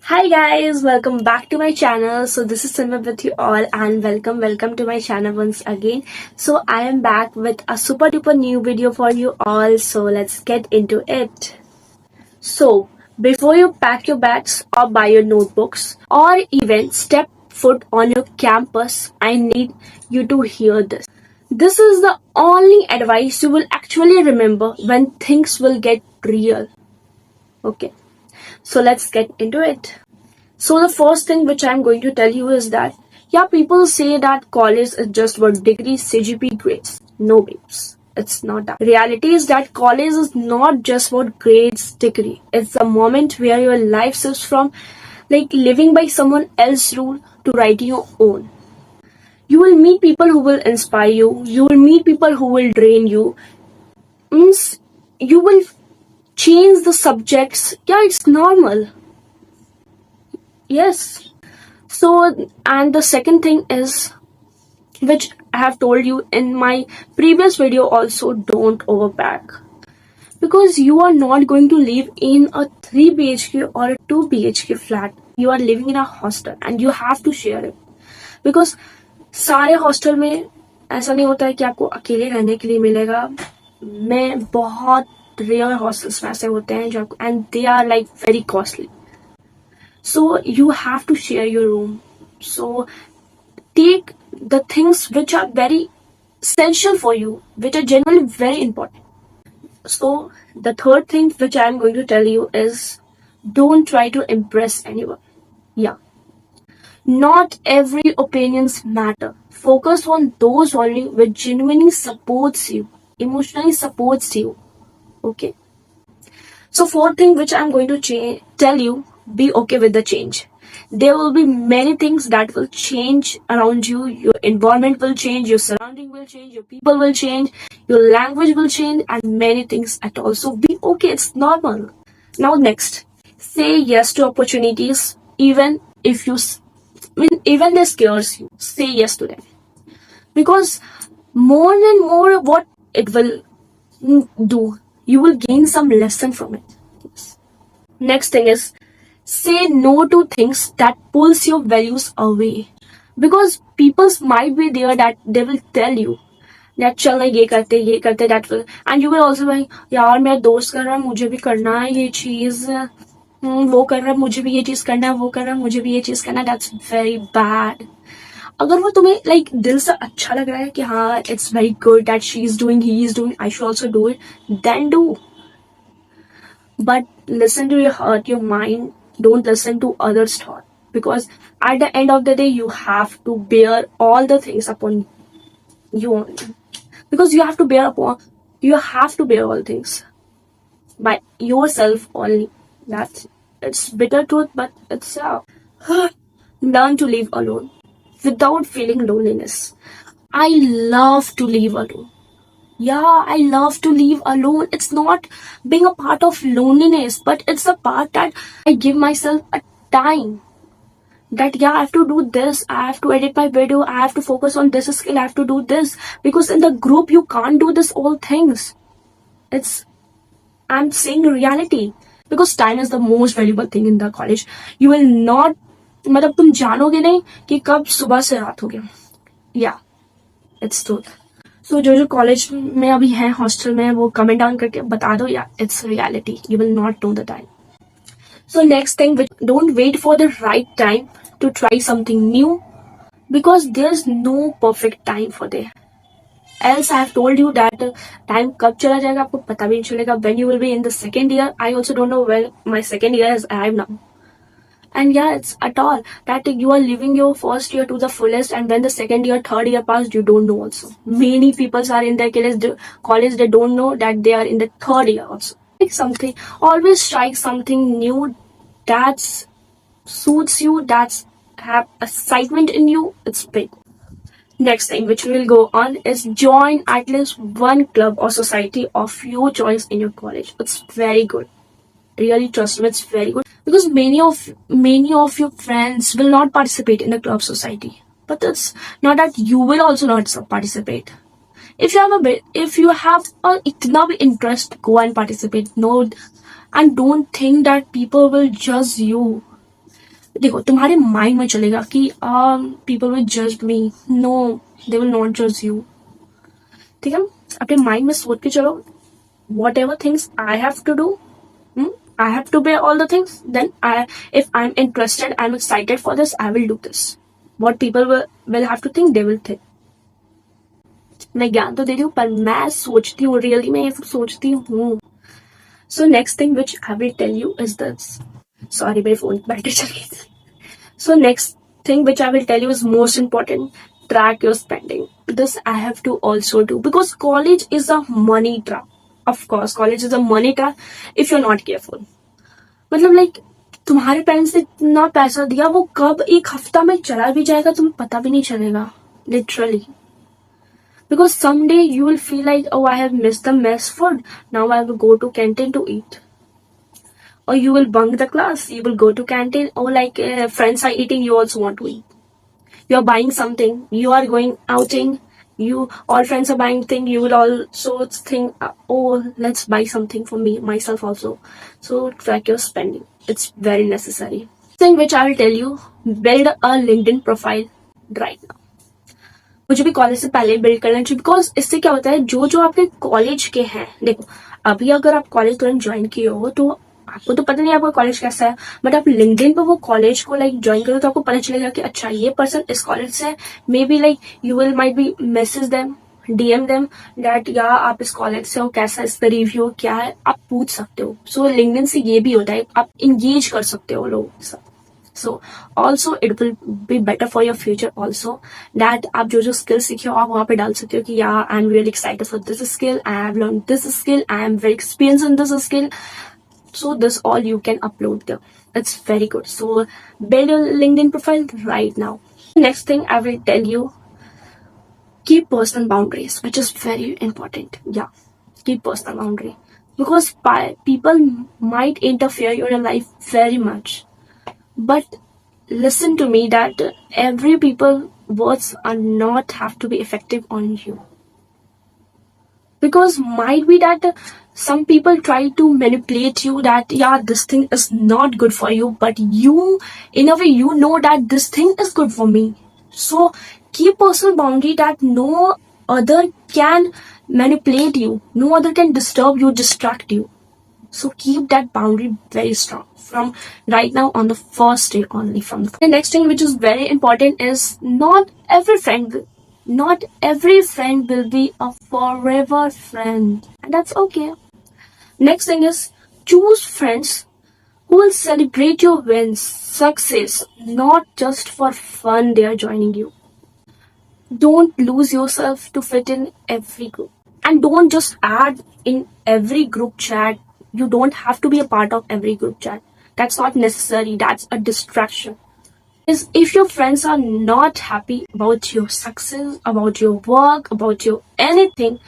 Hi guys, welcome back to my channel. So this is Simba with you all and welcome to my channel once again. So I am back with a super duper new video for you all. So let's get into it. So before you pack your bags or buy your notebooks or even step foot on your campus, I need you to hear this. This is the only advice you will actually remember when things will get real. Okay. So let's get into it. So the first thing which I'm going to tell you is that people say that college is just about degrees, CGP grades. No babes. It's not that. Reality is that college is not just about grades, degree. It's a moment where your life shifts from living by someone else's rule to writing your own. You will meet people who will inspire you. You will meet people who will drain you. Means you will change the subjects. Yeah, it's normal. Yes. So, and the second thing is, which I have told you in my previous video also, don't overpack. Because you are not going to live in a 3 BHK or a 2 BHK flat. You are living in a hostel and you have to share it. Because सारे hostel में ऐसा नहीं होता है कि आपको अकेले रहने के लिए मिलेगा. मैं बहुत रेयर हॉस्टल्स में ऐसे होते हैं जो आपको and they are like very costly. So you have to share your room. So take the things which are very essential for you, which are generally very important. So the third thing which I'm going to tell you is don't try to impress anyone. Yeah. Not every opinions matter. Focus on those only which genuinely supports you, emotionally supports you. Okay. So fourth thing which I'm going to tell you, be okay with the change. There will be many things that will change around you. Your environment will change, your surrounding will change, your people will change, your language will change, and many things at all. So be okay, it's normal. Now next, say yes to opportunities, even if even they scares you. Say yes to them. Because more and more what it will do, you will gain some lesson from it. Yes. Next thing is say no to things that pulls your values away. Because people might be there that they will tell you that चल ये करते that will and you will also be like यार मेरा दोस्त कर रहा है मुझे भी करना है ये चीज वो कर रहा है मुझे भी ये चीज करना है वो कर रहा है मुझे भी ये चीज करना है that's very bad. अगर वो तुम्हें दिल से अच्छा लग रहा है कि हाँ it's very good that she is doing he is doing I should also do it then do. But listen to your heart, your mind. Don't listen to others' thought. Because at the end of the day, you have to bear all the things upon you only. Because you have to bear all things by yourself only. It's bitter truth, but it's learn to live alone without feeling loneliness. I love to live alone. Yeah, I love to live alone. It's not being a part of loneliness, but it's a part that I give myself a time. That I have to do this, I have to edit my video, I have to focus on this skill, I have to do this. Because in the group you can't do this all things. I'm saying reality. Because time is the most valuable thing in the college. You will not मतलब तुम जानोगे नहीं कि कब सुबह से रात हो गया. Yeah, it's truth. So जो कॉलेज में अभी हैं हॉस्टल में वो कमेंट डाउन करके बता दो या it's reality you will not know the time. So next thing, don't wait for the right time to try something new because there's no perfect time for that. Else I have told you that time कब चला जाएगा आपको पता भी नहीं चलेगा. When you will be in the second year, I also don't know when my second year has arrived now. And yeah, it's at all that you are living your first year to the fullest, and when the second year, third year passed, you don't know also. Many people are in their college, they don't know that they are in the third year also. Always try something new that suits you, that's have excitement in you. It's big. Next thing which we will go on is join at least one club or society of your choice in your college. It's very good. Really trust me, it's very good. Because many of your friends will not participate in the club society, but it's not that you will also not participate. If you have a itna bhi interest, go and participate. No, and don't think that people will judge you. देखो तुम्हारे mind में चलेगा कि people will जज me, no they will not जज you, ठीक है। अपने माइंड में सोच के चलो, whatever things I have to do, I have to bear all the things, then if I'm interested, I'm excited for this, I will do this. What people will have to think, they will think. मैं ज्ञान तो दे रही हूँ पर मैं सोचती हूँ, really मैं ये सब सोचती हूँ. So next thing which I will tell you is this. Sorry, मेरे फोन की बैटरी चली गई. So next thing which I will tell you is most important. Track your spending. This I have to also do because college is a money trap. Of course, college is a money trap if you're not careful. मतलब like तुम्हारे parents ने इतना पैसा दिया, वो कब एक हफ्ता में चला भी जाएगा तुम्हें पता भी नहीं चलेगा, literally. Because someday you will feel like, oh, I have missed the mess food. Now I will go to canteen to eat. Or you will bunk the class. You will go to canteen. Or like friends are eating, you also want to eat. You are buying something. You are going outing. You all friends are buying thing. You will also think, oh, let's buy something for me, myself also. So track your spending. It's very necessary. Thing which I will tell you, build a LinkedIn profile right now. मुझे भी college से पहले build करना चाहिए because इससे क्या होता है, जो जो आपके कॉलेज के हैं, देखो अभी अगर आप कॉलेज तुरंत ज्वाइन किए हो तो आपको तो पता नहीं आपका कॉलेज कैसा है, बट आप लिंक्डइन पे वो कॉलेज को लाइक ज्वाइन करो तो आपको पता चलेगा कि अच्छा ये पर्सन इस कॉलेज से है. May be like you will might be message them, DM them that या आप इस कॉलेज से हो, कैसा इस पर रिव्यू क्या है, आप पूछ सकते हो. सो लिंक्डइन से ये भी होता है, आप इंगेज कर सकते हो लोगों के साथ. So also it will be better for your future also that आप जो जो skills सीखे हो आप वहाँ पे डाल सकते हो कि yeah, I'm really excited for this skill, I have learned this skill, I am very experienced in this skill. So this all you can upload there. It's very good. So build your LinkedIn profile right now. Next thing I will tell you, keep personal boundaries, which is very important. Yeah, keep personal boundary because people might interfere in your life very much. But listen to me that every people words are not have to be effective on you. Because might be that some people try to manipulate you that yeah, this thing is not good for you, but you in a way you know that this thing is good for me. So keep personal boundary that no other can manipulate you, no other can disturb you, distract you. So keep that boundary very strong from right now on the first day only. From the next thing which is very important is not every friend will be a forever friend, and that's okay. Next thing is choose friends who will celebrate your wins, success, not just for fun they are joining you. Don't lose yourself to fit in every group, and don't just add in every group chat. You don't have to be a part of every group chat. That's not necessary. That's a distraction. Is if your friends are not happy about your success, about your work, about your anything,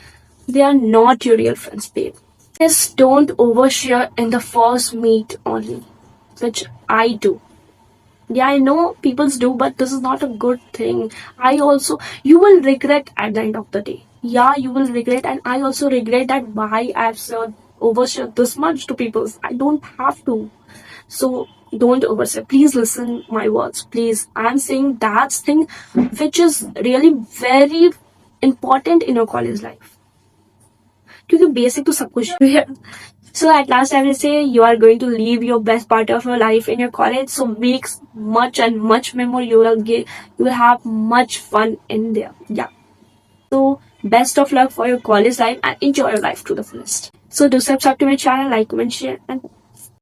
they are not your real friends, babe. Just don't overshare in the first meet only, which I do. Yeah, I know people do, but this is not a good thing. You will regret at the end of the day. Yeah, you will regret, and I also regret that why I've overshare this much to people. I don't have to. So don't overshare. Please listen my words. Please, I'm saying that thing which is really very important in your college life. क्योंकि basic तो सब कुछ है. So at last I will say you are going to live your best part of your life in your college. So make much and much memory. You will have much fun in there. Yeah. So best of luck for your college life and enjoy your life to the fullest. So do subscribe to my channel, like, comment, share, and